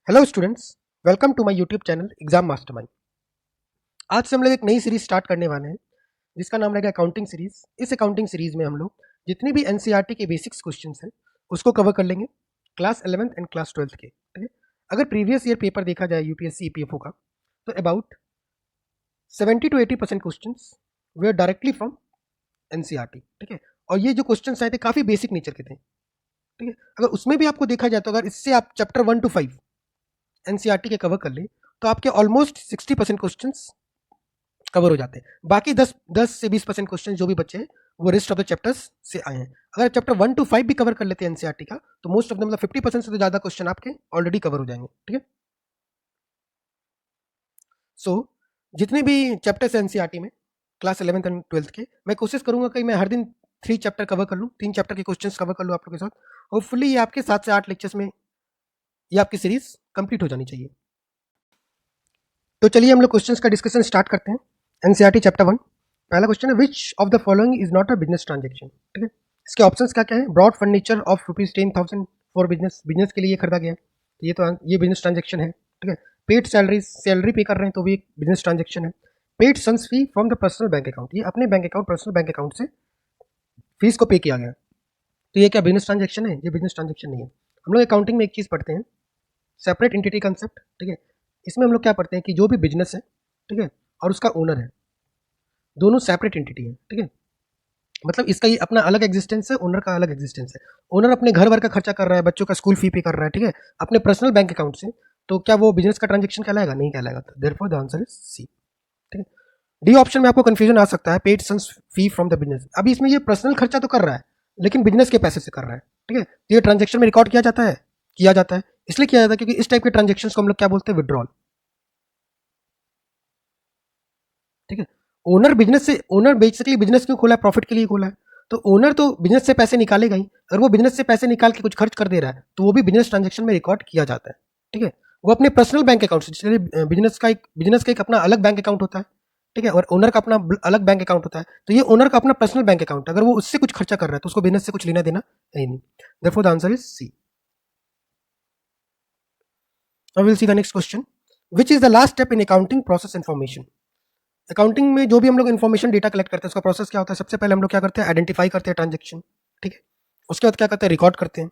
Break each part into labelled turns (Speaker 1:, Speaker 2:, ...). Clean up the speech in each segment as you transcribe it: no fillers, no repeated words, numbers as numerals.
Speaker 1: Hello students, welcome to my YouTube channel Exam Mastermind. आज से हम लोग एक नई सीरीज स्टार्ट करने वाले हैं जिसका नाम रहेगा अकाउंटिंग सीरीज। इस अकाउंटिंग सीरीज में हम लोग जितने भी एनसीईआरटी के बेसिक्स क्वेश्चंस हैं उसको कवर कर लेंगे, class 11th and class 12th के। ठीक है, अगर प्रीवियस ईयर पेपर देखा जाए यूपीएससी ईपीएफओ का, तो about 70 to 80% question way directly from NCERT. ठीक है, और ये जो क्वेश्चन आए थे काफ़ी बेसिक नेचर के थे। ठीक है, अगर उसमें भी आपको देखा जाए तो अगर इससे आप चैप्टर 1 to 5 एनसीईआरटी के कवर कर ले तो आपके ऑलमोस्ट 60% क्वेश्चन कवर हो जाते हैं। बाकी 10 से 20% क्वेश्चन जो भी बचे हैं वो रेस्ट ऑफ द चैप्टर्स से आए हैं। अगर चैप्टर 1 to 5 भी कवर कर लेते हैं एनसीईआरटी का तो मोस्ट ऑफ द मतलब 50% से तो ज़्यादा क्वेश्चन आपके ऑलरेडी कवर हो जाएंगे। ठीक है, सो जितने भी चैप्टर्स हैं एनसीईआरटी में क्लास 11th एंड 12th के, मैं कोशिश करूंगा कि मैं हर दिन 3 चैप्टर कवर कर लूँ, 3 चैप्टर के क्वेश्चन कवर कर लूँ आप लोगों के साथ। होपफुली ये आपके 7 से 8 लेक्चर्स में ये आपकी सीरीज कंप्लीट हो जानी चाहिए। तो चलिए हम लोग क्वेश्चंस का डिस्कशन स्टार्ट करते हैं। एनसीईआरटी चैप्टर 1, पहला क्वेश्चन है which of the following is not a business transaction. ठीक है, इसके ऑप्शंस क्या क्या है? Bought furniture of ₹10,000 for business, business के लिए ये खरीदा गया है तो ये बिजनेस ट्रांजेक्शन है। ठीक है, पेड सैलरी, सैलरी पे कर रहे हैं तो भी एक बिजनेस ट्रांजेक्शन है। Paid son's fee from the personal bank account, ये अपने bank account personal bank account से फीस को पे किया गया तो ये क्या बिजनेस ट्रांजेक्शन है? ये बिजनेस ट्रांजेक्शन नहीं है। हम लोग अकाउंटिंग में एक चीज़ पढ़ते हैं, सेपरेट एंटिटी कंसेप्ट। ठीक है, इसमें हम लोग क्या पढ़ते हैं कि जो भी बिजनेस है, ठीक है, और उसका ओनर है, दोनों सेपरेट एंटिटी है। ठीक है, मतलब इसका ये अपना अलग एग्जिस्टेंस है, ओनर का अलग एग्जिस्टेंस है। ओनर अपने घर भर का खर्चा कर रहा है, बच्चों का स्कूल फी पे कर रहा है, ठीक है, अपने पर्सनल बैंक अकाउंट से, तो क्या वो बिजनेस का ट्रांजेक्शन कहलाएगा? नहीं कहलाएगा। Therefore the answer is C. ठीक है, डी ऑप्शन में आपको कंफ्यूजन आ सकता है, paid son's fee from the business. अभी इसमें ये पर्सनल खर्चा तो कर रहा है लेकिन बिजनेस के पैसे से कर रहा है। ठीक है, तो ये ट्रांजेक्शन में रिकॉर्ड किया जाता है, किया जाता है। इसलिए किया जाता है क्योंकि इस टाइप के ट्रांजेक्शन को हम लोग क्या बोलते हैं? विड्रॉल। ठीक है, ओनर बेसिकली बिजनेस क्यों खोला है? प्रॉफिट के लिए खोला है। तो ओनर तो बिजनेस से पैसे निकालेगा ही। अगर वो बिजनेस से पैसे निकाल के कुछ खर्च कर दे रहा है तो वो भी बिजनेस ट्रांजेक्शन में रिकॉर्ड किया जाता है। ठीक है, वो अपने पर्सनल बैंक अकाउंट से, इसलिए बिजनेस का एक अपना अलग बैंक अकाउंट होता है। ठीक है, और ओनर का अपना अलग बैंक अकाउंट होता है। तो ये ओनर का अपना पर्सनल बैंक अकाउंट, अगर वो उससे कुछ खर्चा कर रहा है तो उसको बिजनेस से कुछ लेना देना है नहीं। Therefore the answer is C. Now will see the next question, which is the last step in accounting process information. Accounting में जो भी हम लोग इन्फॉर्मेशन डेटा कलेक्ट करते हैं उसका प्रोसेस क्या होता है? सबसे पहले हम लोग क्या करते हैं? आइडेंटिफाई करते हैं ट्रांजेक्शन। ठीक है, उसके बाद क्या करते हैं? रिकॉर्ड करते हैं।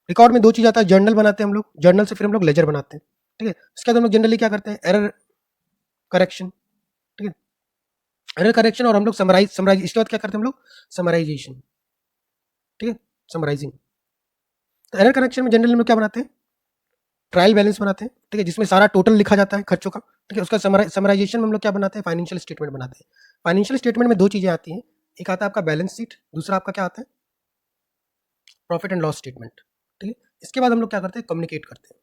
Speaker 1: रिकॉर्ड में दो चीज़ आता है, जर्नल बनाते हैं हम लोग, जर्नल से फिर हम लोग लेजर बनाते हैं। ठीक है, उसके बाद हम लोग जनरली क्या करते हैं? Error correction. ठीक है, एरर करेक्शन और हम लोग समराइज इसके बाद क्या करते हैं हम लोग? समराइजेशन। ठीक है, समराइजिंग। तो एरर करेक्शन में जनरली हम लोग क्या बनाते हैं? ट्रायल बैलेंस बनाते हैं। ठीक है, जिसमें सारा टोटल लिखा जाता है खर्चों का। ठीक है, उसका समराइजेशन में हम लोग क्या बनाते हैं? फाइनेंशियल स्टेटमेंट बनाते हैं। फाइनेंशियल स्टेटमेंट में दो चीज़ें आती हैं, एक आता है आपका बैलेंस शीट, दूसरा आपका क्या आता है? Profit and loss statement. ठीक है, इसके बाद हम लोग क्या करते हैं? कम्युनिकेट करते हैं।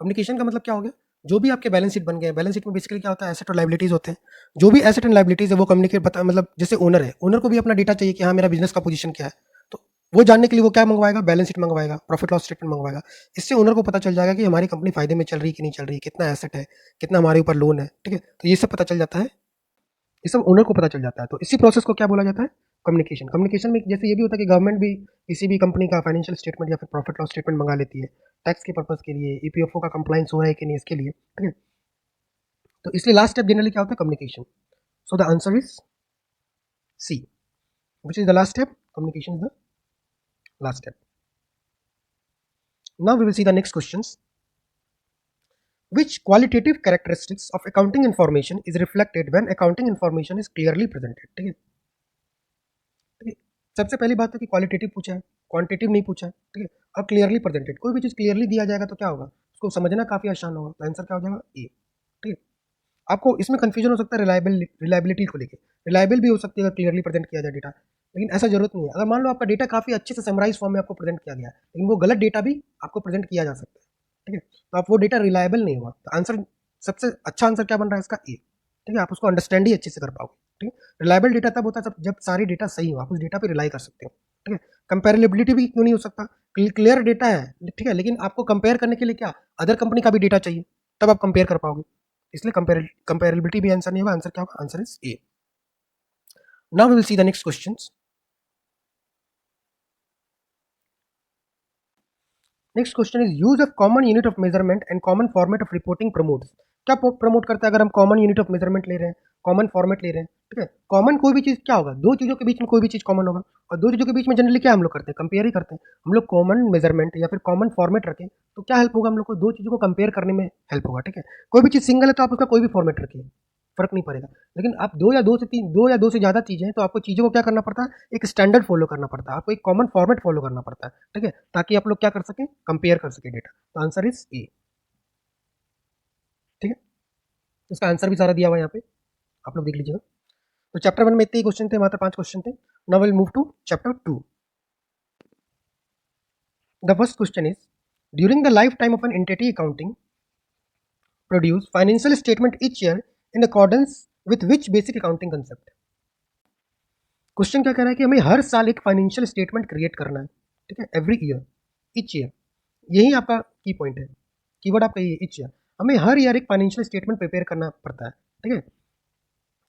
Speaker 1: कम्युनिकेशन का मतलब क्या हो गया? जो भी आपके बैलेंस शीट बन गए, बैलेंस शीट में बेसिकली क्या होता है? एसेट और लाइबिलिटीज होते हैं। जो भी एसेट एंड लाइबिलिटीज है वो कम्युनिकेट बता, मतलब जैसे ओनर है, ओनर को भी अपना डेटा चाहिए कि हाँ मेरा बिजनेस का पोजीशन क्या है, तो वो जानने के लिए वो क्या मंगवाएगा? बैलेंस शीट मंगवाएगा, प्रॉफिट लॉस स्टेटमेंट मंगवाएगा। इससे ओनर को पता चल जाएगा कि हमारी कंपनी फायदे में चल रही है कि नहीं चल रही है, कितना एसेट है, कितना हमारे ऊपर लोन है। ठीक है, तो ये सब पता चल जाता है, ये सब ओनर को पता चल जाता है। तो इसी प्रोसेस को क्या बोला जाता है? कम्युनिकेशन। कम्युनिकेशन में जैसे ये भी होता है कि गवर्नमेंट भी किसी भी कंपनी का फाइनेंशियल स्टेटमेंट या फिर प्रॉफिट लॉस स्टेटमेंट मंगा लेती है टैक्स के पर्पज के लिए, ईपीएफओ का कंप्लाइंस हो रहा है कि नहीं इसके लिए। ठीक है, तो इसलिए लास्ट स्टेप जनरली क्या होता है? Communication. So the answer is C, which is the last step? Communication is the last step. Now we will see the next questions, which qualitative characteristics of accounting information is reflected when accounting information is clearly presented। ठीक है, ठीक है, सबसे पहली बात है कि qualitative पूछा है, क्वांटिटेटिव नहीं पूछा है। ठीक है, और क्लियरली प्रेजेंटेड, कोई भी चीज़ क्लियरली दिया जाएगा तो क्या होगा? उसको समझना काफ़ी आसान होगा। तो आंसर क्या हो जाएगा? ए। ठीक है, आपको इसमें कंफ्यूजन हो सकता है रिलायबिलिटी को लेकर। रिलायबल भी हो सकती है अगर क्लियरली प्रेजेंट किया जाए डेटा, लेकिन ऐसा जरूरत नहीं है। अगर मान लो आपका डेटा काफ़ी अच्छे से समराइज फॉर्म में आपको प्रेजेंट किया गया है लेकिन वो गलत डेटा भी आपको प्रेजेंट किया जा सकता है। ठीक है, तो आप वो डेटा रिलायबल नहीं हुआ तो आंसर, सबसे अच्छा आंसर क्या बन रहा है इसका? ए। ठीक है, आप उसको अंडरस्टैंड ही अच्छे से कर पाओगे। ठीक है, रिलायबल डेटा तब होता है जब सारी डेटा सही हो, आप उस डेटा पे रिलाई कर सकते हो। ठीक है, कंपेरेबिलिटी भी क्यों नहीं हो सकता? क्लियर डेटा है, ठीक है, लेकिन आपको कंपेयर करने के लिए क्या अदर कंपनी का भी डेटा चाहिए, तब आप कंपेयर कर पाओगे। इसलिए कंपेरेबिलिटी भी आंसर नहीं होगा। आंसर क्या होगा? Answer is A. Now we will see the next questions. Next question is use of common unit of measurement and common format of reporting promotes. क्या प्रमोट करता है अगर हम कॉमन यूनिट ऑफ मेजरमेंट ले रहे हैं, कॉमन फॉर्मेट ले रहे हैं, ठीक है। कॉमन कोई भी चीज़ क्या होगा, दो चीज़ों के बीच में कोई भी चीज़ कॉमन होगा, और दो चीज़ों के बीच में जनरली क्या हम लोग करते हैं, कंपेयर ही करते हैं। हम लोग कॉमन मेजरमेंट या फिर कॉमन फॉर्मेट रखें तो क्या हेल्प होगा हम लोग को, दो चीज़ों को कंपेयर करने में हेल्प होगा, ठीक है। कोई भी चीज़ सिंगल है तो आप उसका कोई भी फॉर्मेट रखिए, फर्क नहीं पड़ेगा। लेकिन आप दो या दो से ज़्यादा चीज़ें हैं तो आपको चीज़ों को क्या करना पड़ता है, एक स्टैंडर्ड फॉलो करना पड़ता है, आपको एक कॉमन फॉर्मेट फॉलो करना पड़ता है, ठीक है, ताकि आप लोग क्या कर सकें, कंपेयर कर सके डेटा। तो आंसर इज ए, ठीक है। तो इसका आंसर भी सारा दिया हुआ है यहाँ पे, आप लोग देख लीजिएगा। तो चैप्टर 1 में इतने ही क्वेश्चन थे, मात्र 5 क्वेश्चन थे। Now will move to chapter 2। The first question is during the life time of an entity accounting produce financial statement each year in accordance with which basic accounting concept. Question क्या कह रहा है कि हमें हर साल एक financial statement create करना है, ठीक है, एवरी ईयर, ईच ईयर। यही आपका की पॉइंट है, कीवर्ड आपका ये ईच ईयर। हमें हर ईयर एक फाइनेंशियल स्टेटमेंट प्रिपेयर करना पड़ता है, ठीक है।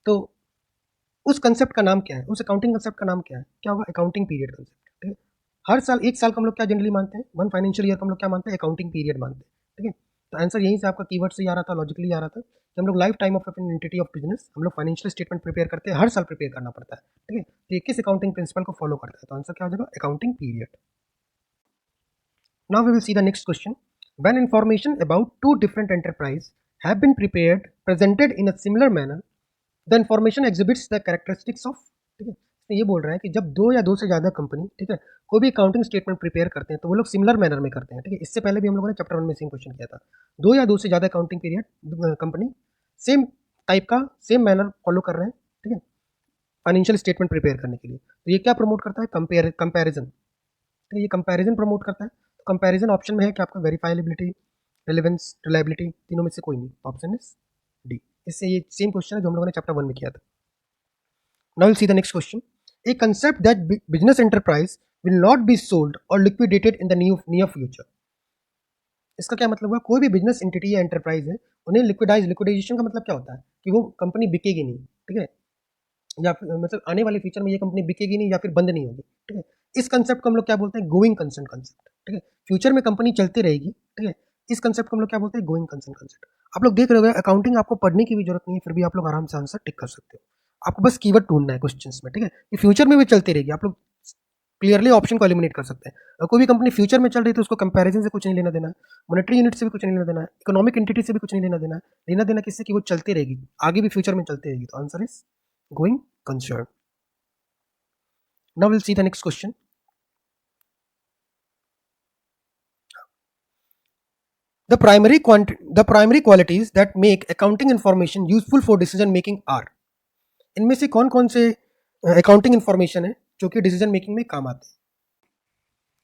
Speaker 1: तो उस कंसेप्ट का नाम क्या है, उस अकाउंटिंग कंसेप्ट का नाम क्या है, क्या होगा, अकाउंटिंग पीरियड कंसेप्ट, ठीक है। हर साल, एक साल को हम लोग क्या जनरली मानते हैं, वन फाइनेंशियल ईयर को हम लोग क्या मानते हैं, अकाउंटिंग पीरियड मानते हैं, ठीक है। तो आंसर यहीं से आपका कीवर्ड से आ रहा था, लॉजिकली आ रहा था कि हम लोग life time of an entity of business हम लोग फाइनेंशियल स्टेटमेंट प्रिपेयर करते हैं, हर साल प्रिपेयर करना पड़ता है, ठीक है। तो ये किस अकाउंटिंग प्रिंसिपल को फॉलो करता है, तो आंसर क्या हो जाएगा, accounting period. Now we will see the next question. When information about two different enterprises have been prepared, presented in a similar manner, the information exhibits the characteristics of, ठीक है। तो ये बोल रहा है कि जब दो या दो से ज़्यादा कंपनी, ठीक है, कोई भी अकाउंटिंग स्टेटमेंट प्रिपेयर करते हैं तो वो लोग सिमिलर मैनर में करते हैं, ठीक है। इससे पहले भी हम लोगों ने चैप्टर 1 में सेम क्वेश्चन किया था। दो या दो से ज़्यादा accounting period company same type का, सेम मैनर फॉलो कर रहे हैं, ठीक है, फाइनेंशियल स्टेटमेंट प्रिपेयर करने के लिए। तो ये क्या प्रमोट करता है, कंपेरिजन, ठीक है, ये कंपेरिजन प्रमोट करता है। कंपैरिजन ऑप्शन में है कि आपका वेरीफाइलेबिलिटी, रिलेवेंस, रिलायबिलिटी, तीनों में से कोई नहीं, ऑप्शन इज डी। इससे ये सेम क्वेश्चन है जो हम लोगों ने चैप्टर 1 में किया था। Now will see the next question. A concept that business enterprise will not be sold और liquidated in the near future. इसका क्या मतलब हुआ, कोई भी बिजनेस एंटिटी या एंटरप्राइज है उन्हें लिक्विडेशन का मतलब क्या होता है कि वो कंपनी बिकेगी नहीं, ठीक है, या फिर मतलब आने वाले फ्यूचर में ये कंपनी बिकेगी नहीं या फिर बंद नहीं होगी, ठीक है। इस कंसेप्ट को हम लोग क्या बोलते हैं, गोइंग कंसर्न कंसेप्ट, ठीक है। फ्यूचर में कंपनी चलती रहेगी, ठीक है, इस कंसेप्ट को हम लोग क्या बोलते हैं, गोइंग कंसर्न कंसेप्ट। आप लोग देख रहे हो अकाउंटिंग आपको पढ़ने की भी जरूरत नहीं है, फिर भी आप लोग आराम से आंसर टिक कर सकते हो। आपको बस कीवर्ड ढूंढना है क्वेश्चंस में, ठीक है, कि फ्यूचर में भी चलती रहेगी, आप लोग क्लियरली ऑप्शन को एलिमिनेट कर सकते हैं। और कोई भी कंपनी फ्यूचर में चल रही है तो उसको कंपैरिजन से कुछ नहीं लेना देना है, मॉनेटरी यूनिट से भी कुछ नहीं लेना देना है, इकोनॉमिक एंटिटी से भी कुछ नहीं लेना देना है। लेना देना किससे, कि वो चलती रहेगी, आगे भी फ्यूचर में चलती रहेगी। तो answer is going concern. Now we'll see the next question. The primary qualities that make accounting information useful for decision making are, इनमें से कौन कौन से अकाउंटिंग इन्फॉर्मेशन है जो कि डिसीजन मेकिंग में काम आते हैं।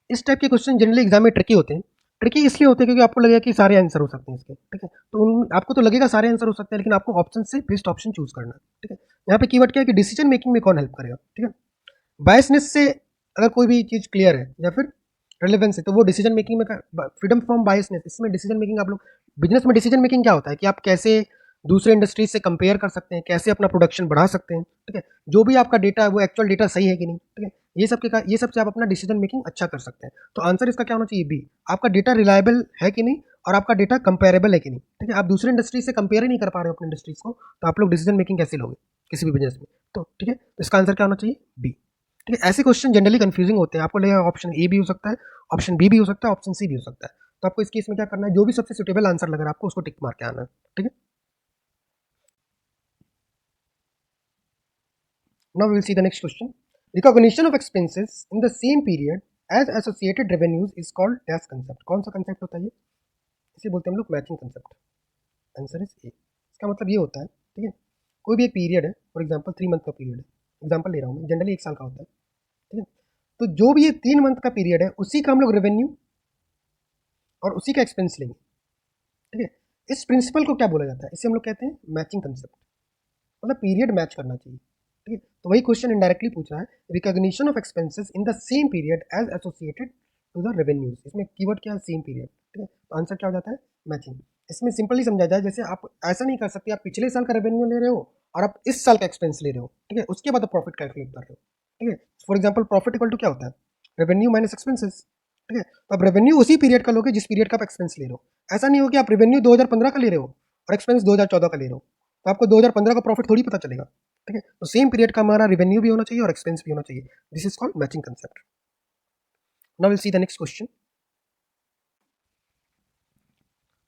Speaker 1: इस टाइप के क्वेश्चन जनरली एग्जाम में ट्रिकी होते हैं। ट्रिकी इसलिए होते हैं क्योंकि आपको लगेगा कि सारे आंसर हो सकते हैं इसके, ठीक है। तो आपको तो लगेगा सारे आंसर हो सकते हैं, लेकिन आपको ऑप्शन से बेस्ट ऑप्शन चूज करना है, ठीक है। यहाँ पे कीवर्ड क्या है कि डिसीजन मेकिंग में कौन हेल्प करेगा, ठीक है। बायसनेस से अगर कोई भी चीज़ क्लियर है या फिर रिलेवेंस है तो वो डिसीजन मेकिंग में, फ्रीडम फ्रॉम बायसनेस, इसमें डिसीजन मेकिंग आप लोग, बिजनेस में डिसीजन मेकिंग क्या होता है कि आप कैसे दूसरे इंडस्ट्रीज से कंपेयर कर सकते हैं, कैसे अपना प्रोडक्शन बढ़ा सकते हैं, ठीक है। जो भी आपका डेटा है वो एक्चुअल डेटा सही है कि नहीं, ठीक है, ये सब से आप अपना डिसीजन मेकिंग अच्छा कर सकते हैं। तो आंसर इसका क्या होना चाहिए, बी। आपका डेटा रिलायबल है कि नहीं और आपका डेटा कंपेरेबल है कि नहीं, ठीक है। आप दूसरे इंडस्ट्री से कंपेयर ही नहीं कर पा रहे हो अपनी इंडस्ट्रीज को, तो आप लोग डिसीजन मेकिंग कैसे लोगे किसी भी बिजनेस में, तो ठीक है। तो इसका आंसर क्या होना चाहिए, बी, ठीक है। ऐसे क्वेश्चन जनरली कंफ्यूजिंग होते हैं, आपको लगेगा ऑप्शन ए भी हो सकता है, ऑप्शन बी भी हो सकता है, ऑप्शन सी भी हो सकता है। तो आपको इस केस में क्या करना है, जो भी सबसे सुटेबल आंसर लग रहा है आपको उसको टिक मार के आना है, ठीक है। Now we will see the next question. Recognition of expenses in the same period as associated revenues is called dash concept. कौन सा कंसेप्ट होता है ये, इसे बोलते हैं हम लोग मैचिंग कंसेप्ट। आंसर इज ए। इसका मतलब ये होता है, ठीक है, कोई भी एक पीरियड है, फॉर एग्जांपल 3 मंथ का पीरियड है, एग्जांपल ले रहा हूँ मैं, जनरली 1 साल का होता है, ठीक है। तो जो भी ये 3 मंथ का पीरियड है उसी का हम लोग रेवेन्यू और उसी का एक्सपेंस लेंगे, ठीक है। इस प्रिंसिपल को क्या बोला जाता है, इसे हम लोग कहते हैं मैचिंग कंसेप्ट, मतलब पीरियड मैच करना चाहिए, ठीक है। तो वही क्वेश्चन इनडायरेक्टली पूछ रहा है, recognition of expenses in the same period as associated to the revenues. इसमें कीवर्ड क्या है, सेम पीरियड, ठीक है। तो आंसर क्या हो जाता है, मैचिंग। इसमें सिंपली समझा जाए, जैसे आप ऐसा नहीं कर सकते आप पिछले साल का रेवेन्यू ले रहे हो और आप इस साल का एक्सपेंस ले रहे हो, ठीक है, उसके बाद आप प्रॉफिट कैलकुलेट कर रहे हो, ठीक है। For example profit equal to क्या होता है, रेवेन्यू माइनस एक्सपेंसेस, ठीक है। तो अब रेवेन्यू उसी पीरियड का लोगे जिस पीरियड का आप एक्सपेंस ले रहे हो। ऐसा नहीं हो कि आप रेवेन्यू 2015 का ले रहे हो और एक्सपेंस 2014 का ले रहे हो, तो आपको 2015 का प्रॉफिट थोड़ी पता चलेगा। ठीक है, तो सेम पीरियड का हमारा रेवेन्यू भी होना चाहिए और एक्सपेंस भी होना चाहिए। This is called matching concept. Now will see the next question.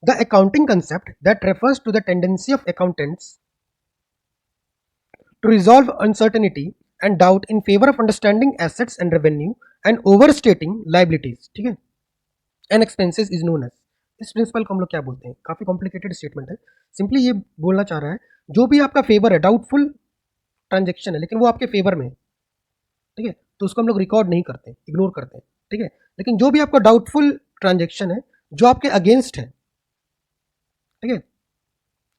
Speaker 1: The accounting concept that refers to the tendency of accountants to resolve uncertainty and doubt in favor of understanding assets and revenue and overstating liabilities, ठीक है, and expenses is known as। इस principal को हम लोग क्या बोलते हैं? काफी कॉम्प्लिकेटेड स्टेटमेंट है। सिंपली ये बोलना चाह रहा है, जो भी आपका फेवर है, डाउटफुल ट्रांजेक्शन है लेकिन वो आपके फेवर में है, ठीक है, तो उसको हम लोग रिकॉर्ड नहीं करते, इग्नोर करते हैं। ठीक है, लेकिन जो भी आपका डाउटफुल ट्रांजेक्शन है जो आपके अगेंस्ट है, ठीक है,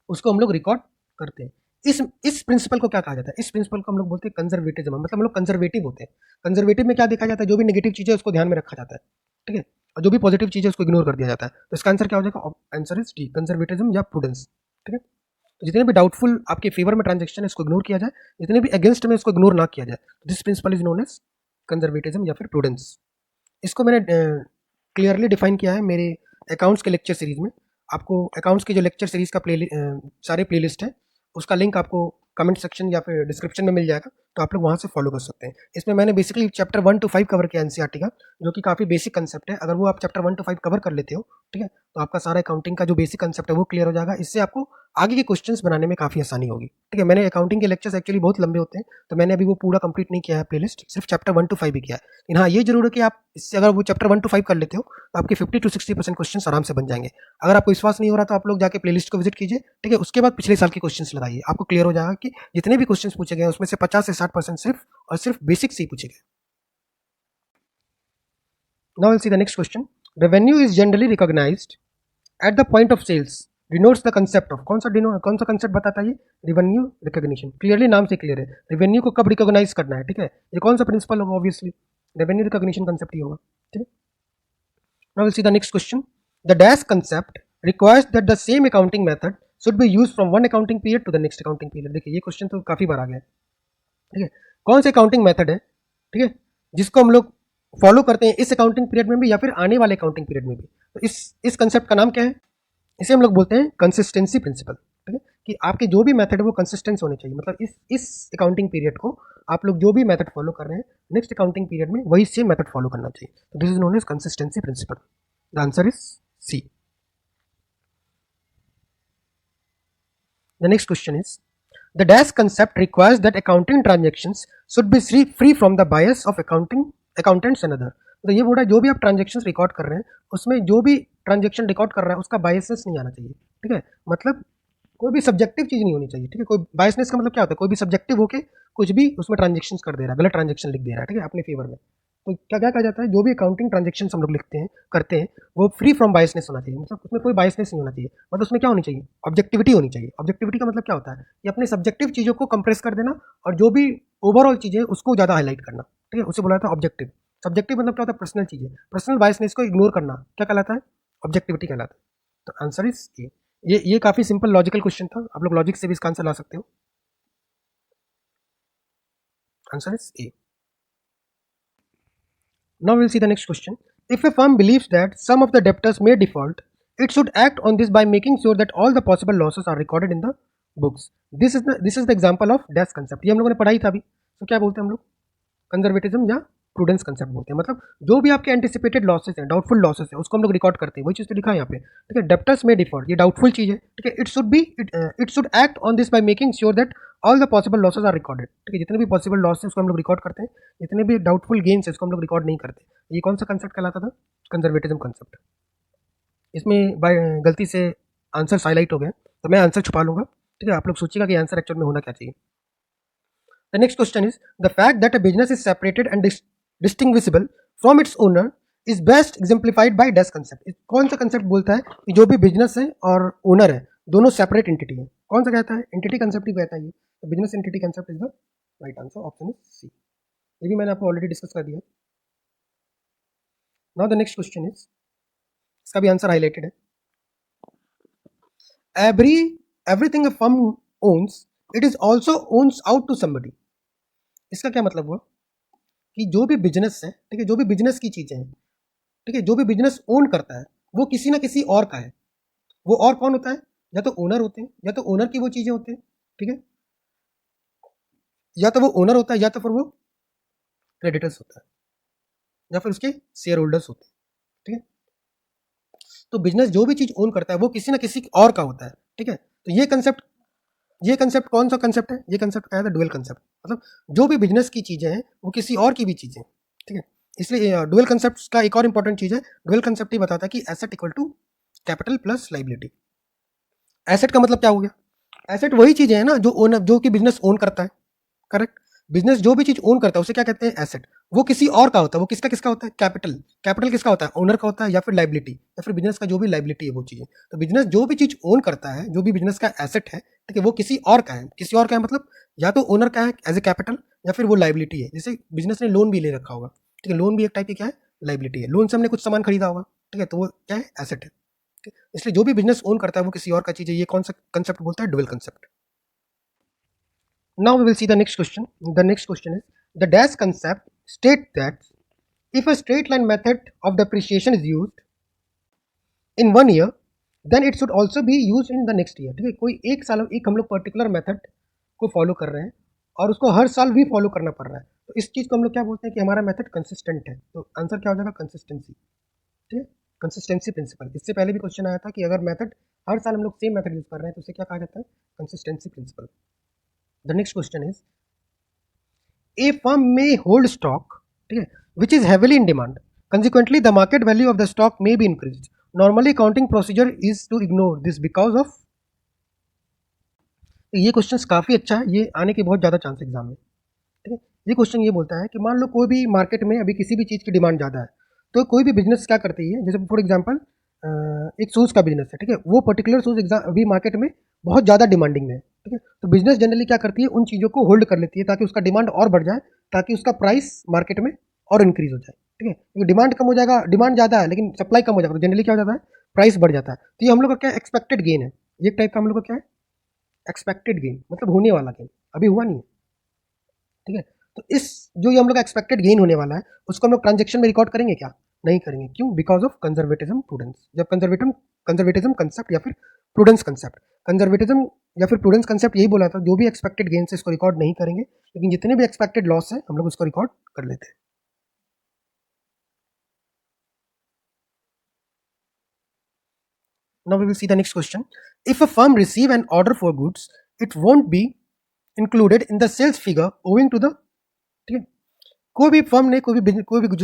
Speaker 1: उसको हम लोग रिकॉर्ड करते हैं। इस प्रिंसिपल को क्या कहा जाता है? इस प्रिंसिपल को हम लोग बोलते हैं कंजर्वेटिज्म। मतलब हम लोग कंजर्वेटिव होते हैं। कंजर्वेटिव में क्या देखा जाता है? जो भी नेगेटिव चीज़ है उसको ध्यान में रखा जाता है, ठीक है, और जो भी पॉजिटिव चीज़ है उसको इग्नोर कर दिया जाता है। तो इसका आंसर क्या हो जाएगा? आंसर इज डी, कंजर्वेटिज्म या प्रूडेंस। ठीक है, तो जितने भी डाउटफुल आपके फेवर में ट्रांजेक्शन है इसको इग्नोर किया जाए, जितने भी अगेंस्ट में इसको इग्नोर ना किया जाए। This principle is known as conservatism या फिर प्रूडेंस। इसको मैंने क्लियरली डिफाइन किया है मेरे अकाउंट्स के लेक्चर सीरीज में। आपको अकाउंट्स की जो लेक्चर सीरीज का सारे प्लेलिस्ट है उसका लिंक आपको कमेंट सेक्शन या फिर डिस्क्रिप्शन में मिल जाएगा, तो आप लोग वहाँ से फॉलो कर सकते हैं। इसमें मैंने बेसिकली चैप्टर 1 to 5 कवर किया एनसीईआरटी का, जो कि काफ़ी बेसिक कंसेप्ट है। अगर वो आप चैप्टर 1 to 5 कवर कर लेते हो, ठीक है, तो आपका सारा अकाउंटिंग का जो बेसिक कंसेप्ट है वो क्लियर हो जाएगा। इससे आपको आगे के क्वेश्चंस बनाने में काफ़ी आसानी होगी। ठीक है, मैंने अकाउंटिंग के लेक्चर्स एक्चुअली बहुत लंबे होते हैं, तो मैंने अभी वो पूरा कंप्लीट नहीं किया है प्लेलिस्ट, सिर्फ चैप्टर 1 to 5 ही किया है। लेकिन हाँ, ये जरूर है कि आप इससे अगर वो चैप्टर 1 to 5 कर लेते हो तो आपके 50 to 60% क्वेश्चन आराम से बन जाएंगे। अगर आपको विश्वास नहीं हो रहा तो आप लोग जाके प्लेलिस्ट को विजिट कीजिए, ठीक है, उसके बाद पिछले साल के क्वेश्चंस लगाइए, आपको क्लियर हो जाएगा कि जितने भी क्वेश्चंस पूछे गए उसमें से 50 से 60% सिर्फ और सिर्फ बेसिक से ही पूछे गए। Now we'll see the next question. Revenue is generally recognized at the point of sales. Denotes the concept of, कौन सा कंसेप्ट बताता है ये? Revenue recognition. क्लियरली नाम से क्लियर है, रेवेन्यू को कब रिकॉग्नाइज करना है। ठीक है, ये कौन सा प्रिंसिपल होगा? ऑब्वियसली रेवेन्यू रिकॉग्निशन कंसेप्ट ही होगा। ठीक है, now will see the next question. The dash concept requires that the same accounting method should be used from one accounting period to the next accounting period. देखिए ये question तो काफी बार आ गया है। ठीक है, कौन सा अकाउंटिंग मेथड है, ठीक है, जिसको हम लोग फॉलो करते हैं इस अकाउंटिंग पीरियड में भी या फिर आने वाले अकाउंटिंग पीरियड में भी? तो इस कंसेप्ट का नाम क्या है? इसे हम लोग बोलते हैं कंसिस्टेंसी प्रिंसिपल। ठीक है, कि आपके जो भी मेथड है वो कंसिस्टेंस होने चाहिए। मतलब इस अकाउंटिंग पीरियड को आप लोग जो भी मेथड फॉलो कर रहे हैं नेक्स्ट अकाउंटिंग पीरियड में वही सेम मेथड फॉलो करना चाहिए। तो this is known as consistency principle. The answer is C. The next question is the dash concept requires that accounting transactions should be free from the bias of accountants and other. तो ये बोल रहा है जो भी आप transactions record कर रहे हैं उसमें जो भी ट्रांजेक्शन रिकॉर्ड कर रहा है उसका बायसनेस नहीं आना चाहिए। ठीक है, मतलब कोई भी सब्जेक्टिव चीज़ नहीं होनी चाहिए। ठीक है, कोई बायसनेस का मतलब क्या होता है? कोई भी सब्जेक्टिव होके कुछ भी उसमें ट्रांजेक्शंस कर दे रहा है, गलत ट्रांजेक्शन लिख दे रहा है, ठीक है, अपने फेवर में। तो क्या क्या कहा जाता है? जो भी अकाउंटिंग ट्रांजेक्शन हम लोग लिखते हैं करते हैं वो फ्री फ्रॉम बायसनेस होना चाहिए। मतलब उसमें कोई बायसनेस नहीं होना चाहिए। मतलब उसमें क्या होनी चाहिए? ऑब्जेक्टिविटी होनी चाहिए। ऑब्जेक्टिविटी का मतलब क्या होता है? कि अपने सब्जेक्टिव चीज़ों को कंप्रेस कर देना और जो भी ओवरऑल चीज़ें उसको ज़्यादा हाईलाइट करना। ठीक है, उसे बोला जाता है ऑब्जेक्टिव। सब्जेक्टिव मतलब क्या होता है? पर्सनल चीज़ें, पर्सनल बायसनेस को इग्नोर करना क्या कहलाता है? ऑब्जेक्टिविटी कहलाता है। तो आंसर इज ए। ये काफी सिंपल लॉजिकल क्वेश्चन था, आप लोग लॉजिक से भी इसका आंसर ला सकते हो। Answer is A. Now will see the next question. If a firm believes that some of the debtors may default it should act on this by making sure that all the possible losses are recorded in the books. This is the example of dash concept. ये हम लोगों ने पढ़ाई था अभी। तो क्या बोलते हैं हम लोग? कंजर्वेटिज्म या प्रूडेंस कंसेप्ट बोलते हैं। मतलब जो भी आपके एंटिसिपेटेड लॉसेस हैं, डाउटफुल लॉसेस है, उसको हम लोग रिकॉर्ड करते हैं। वही चीज़ तो लिखा है यहाँ पे। ठीक है, डेप्टर्स में डिफॉल्ट, ये डाउटफुल चीज़ है। ठीक है, it should act on this by making sure that all the possible losses are recorded. ठीक है, जितने भी पॉसिबल लॉस है उसको हम लोग रिकॉर्ड करते हैं, जितने भी डाउटफुल गेन्स है उसको हम लोग रिकॉर्ड नहीं करते। ये कौन सा कंसेप्ट कहलाता था? Conservatism concept. इसमें बाय गलती से आंसर हाईलाइट हो गए तो मैं आंसर छुपा लूंगा। ठीक है, आप लोग सोचिएगा कि आंसर एक्चुअल में होना क्या चाहिए। The next question is the fact that a business is separated and distinguishable from its owner is best exemplified by dash concept। कौन सा कंसेप्ट बोलता है कि जो भी बिजनेस है और ओनर है दोनों सेपरेट एंटिटी है? कौन सा कहता है? एंटिटी कंसेप्ट ही कहता है ये। तो business entity concept is the right answer. Option is C. ये भी मैंने आपको ऑलरेडी डिस्कस कर दिया। Now the next question is, इसका भी आंसर हाईलाइटेड है। Everything a firm owns it is also owns out to somebody. इसका क्या मतलब हुआ? कि जो भी बिजनेस है, ठीक है, जो भी बिजनेस की चीज़ें हैं, ठीक है, जो भी बिजनेस ओन करता है वो किसी ना किसी और का है। वो और कौन होता है? या तो ओनर होते हैं, या तो ओनर की वो चीजें होती हैं, ठीक है, या तो वो ओनर होता है, या तो फिर वो क्रेडिटर्स होता है, या फिर उसके शेयर होल्डर्स होते हैं, ठीक है। तो बिजनेस जो भी चीज ओन करता है वो किसी ना किसी और का होता है, ठीक है। तो ये कंसेप्ट कौन सा कंसेप्ट है? ये कंसेप्ट क्या है? Dual concept. मतलब जो भी बिजनेस की चीजें हैं वो किसी और की भी चीजें, ठीक है। इसलिए डुअल कंसेप्ट का एक और इंपॉर्टेंट चीज है, डुअल कंसेप्ट ही बताता है कि asset equal to capital plus liability. Asset का मतलब क्या हो गया? एसेट वही चीजें है ना जो ओनर, जो कि बिजनेस ओन करता है, करेक्ट। बिजनेस जो भी चीज ओन करता है उसे क्या कहते हैं? एसेट। वो किसी और का होता है, वो किसका किसका होता है? कैपिटल। कैपिटल किसका होता है? ओनर का होता है, या फिर लाइबिलिटी, या फिर बिजनेस का जो भी लाइबिलिटी है वो चीजें। तो बिजनेस जो भी चीज ओन करता है, जो भी बिजनेस का एसेट है, ठीक है, वो किसी और का है। किसी और का है मतलब या तो ओनर का है एज ए कैपिटल, या फिर वो लाइबिलिटी है। जैसे बिजनेस ने लोन भी ले रखा होगा, ठीक है, लोन भी एक टाइप की क्या है? लाइबिलिटी है। लोन से हमने कुछ सामान खरीदा होगा, ठीक है, तो वो क्या है? एसेट है। ठीक है? इसलिए जो भी बिजनेस ओन करता है वो किसी और का चीज है। ये कौन सा कंसेप्ट बोलता है? Dual concept. Now we will see the next question. The next question is the dash concept state that if a straight line method of depreciation is used in 1 year, then it should also be used in the next year. ठीक है, कोई एक साल एक हम लोग particular method को follow कर रहे हैं और उसको हर साल भी फॉलो करना पड़ रहा है, तो इस चीज को हम लोग क्या बोलते हैं कि हमारा मेथड कंसिस्टेंट है। तो आंसर क्या हो जाएगा? कंसिस्टेंसी। ठीक है, कंसिस्टेंसी प्रिंसिपल। इससे पहले भी क्वेश्चन आया था कि अगर मेथड हर साल हम लोग सेम मेथड यूज कर रहे हैं तो उसे क्या कहा जाता है? Consistency principle. The next question is a firm may hold stock, ठीक है, which is heavily in demand. Consequently, the market value of the stock may be increased. Normally, accounting procedure is to ignore this because of. ये question काफ़ी अच्छा है, ये आने के बहुत ज़्यादा चांस एग्जाम में, ठीक है। ये क्वेश्चन ये बोलता है कि मान लो कोई भी मार्केट में अभी किसी भी चीज़ की डिमांड ज़्यादा है, तो कोई भी बिजनेस क्या करती है, जैसे फॉर एग्जांपल एक शूज़ का बिजनेस है, ठीक है, वो पर्टिकुलर शूज़ एग्जाम अभी मार्केट में बहुत ज़्यादा डिमांडिंग में है, ठीक है। तो बिजनेस जनरली क्या करती है? उन चीज़ों को होल्ड कर लेती है ताकि उसका डिमांड और बढ़ जाए, ताकि उसका प्राइस मार्केट में और इंक्रीज हो जाए, ठीक है। क्योंकि डिमांड कम हो जाएगा, डिमांड ज़्यादा है लेकिन सप्लाई कम हो जाएगा, तो जनरली क्या हो जाता है? प्राइस बढ़ जाता है। तो ये हम लोग का क्या एक्सपेक्टेड गेन है, ये टाइप का हम लोग का क्या है? एक्सपेक्टेड गेन, मतलब होने वाला गेन, अभी हुआ नहीं है, ठीक है। तो इस जो ये हम लोग का एक्सपेक्टेड गेन होने वाला है उसको हम लोग ट्रांजेक्शन में रिकॉर्ड करेंगे क्या? नहीं करेंगे। क्यों? Because of conservatism prudence. जब कंजर्वेटिज्म कंसेप्ट या फिर प्रूडेंस कंसेप्ट, कंजर्वेटिज्म या फिर प्रूडेंस कंसेप्ट यही बोला था, जो भी एक्सपेक्टेड गेन है इसको रिकॉर्ड नहीं करेंगे, लेकिन जितने भी एक्सपेक्टेड लॉस है हम लोग उसको रिकॉर्ड कर लेते हैं। Now we will see the next question. If a firm receive an order for goods, it won't be included in the sales figure owing to the, ठीक है, कोई भी फर्म ने कोई भी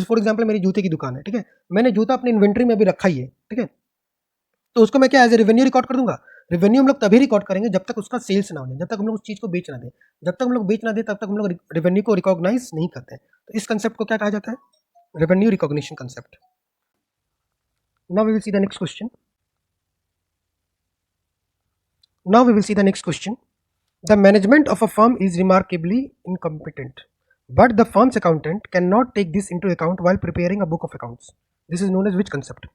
Speaker 1: फॉर एग्जांपल मेरी जूते की दुकान है, ठीक है, मैंने जूता अपनी इन्वेंट्री में अभी रखा ही है, ठीक है, तो उसको मैं क्या एज ए रेवेन्यू रिकॉर्ड कर दूंगा? रेवेन्यू हम लोग तभी रिकॉर्ड करेंगे जब तक उसका सेल्स ना हो जाए, जब तक हम लोग उस चीज़ को बेच ना दें। जब तक हम लोग बेच ना दें तब तक हम लोग रेवेन्यू को रिकॉग्नाइज नहीं करते हैं। तो इस कंसेप्ट को क्या कहा जाता है? Revenue recognition concept. Now we will see the next question. Now we will see the next question. The management of a firm is remarkably incompetent, but the firm's accountant cannot take this into account while preparing a book of accounts. This is known as which concept?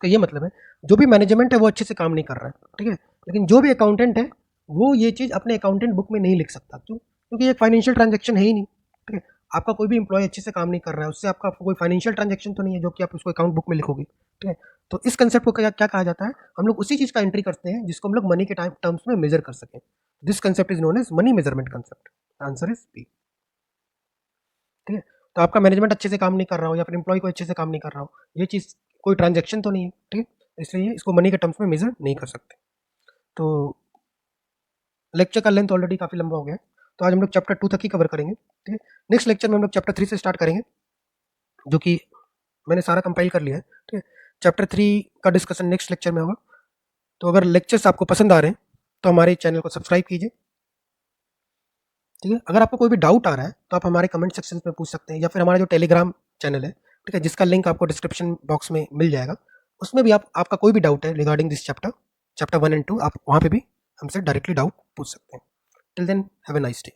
Speaker 1: तो ये मतलब है जो भी management है वो अच्छे से काम नहीं कर रहा है, ठीक है, लेकिन जो भी अकाउंटेंट है वो ये चीज़ अपने अकाउंटेंट बुक में नहीं लिख सकता। क्यों? क्योंकि ये फाइनेंशियल ट्रांजेक्शन है ही नहीं, ठीक है। आपका कोई भी एम्प्लॉय अच्छे से काम नहीं कर रहा है, उससे आपका कोई फाइनेंशियल ट्रांजेक्शन तो नहीं है जो कि आप उसको अकाउंट बुक में लिखोगे, ठीक है। तो इस कंसेप्ट को क्या क्या कहा जाता है? हम लोग उसी चीज़ का एंट्री करते हैं जिसको हम लोग मनी के टर्म्स में मेजर कर सकें। This concept is known as money measurement concept. Answer is B, ठीक है। तो आपका मैनेजमेंट अच्छे से काम नहीं कर रहा हो या फिर एम्प्लॉय को अच्छे से काम नहीं कर रहा हो, ये चीज़ कोई ट्रांजेक्शन तो नहीं है, ठीक है, इसलिए इसको मनी के टर्म्स में मेजर नहीं कर सकते। तो लेक्चर का लेंथ ऑलरेडी काफ़ी लंबा हो गया है, तो आज हम लोग चैप्टर 2 तक ही कवर करेंगे, ठीक है। नेक्स्ट लेक्चर में हम लोग चैप्टर 3 से स्टार्ट करेंगे, जो कि मैंने सारा कंपाइल कर लिया है, ठीक है। चैप्टर 3 का डिस्कशन नेक्स्ट लेक्चर में होगा। तो अगर लेक्चर्स आपको पसंद आ रहे हैं तो हमारे चैनल को सब्सक्राइब कीजिए, ठीक है। अगर आपको कोई भी डाउट आ रहा है तो आप हमारे कमेंट सेक्शन में पूछ सकते हैं, या फिर हमारा जो टेलीग्राम चैनल है, ठीक है, जिसका लिंक आपको डिस्क्रिप्शन बॉक्स में मिल जाएगा, उसमें भी आपका कोई भी डाउट है रिगार्डिंग दिस चैप्टर 1 and 2, आप वहाँ पे भी हमसे डायरेक्टली डाउट पूछ सकते हैं। Till then have a nice day.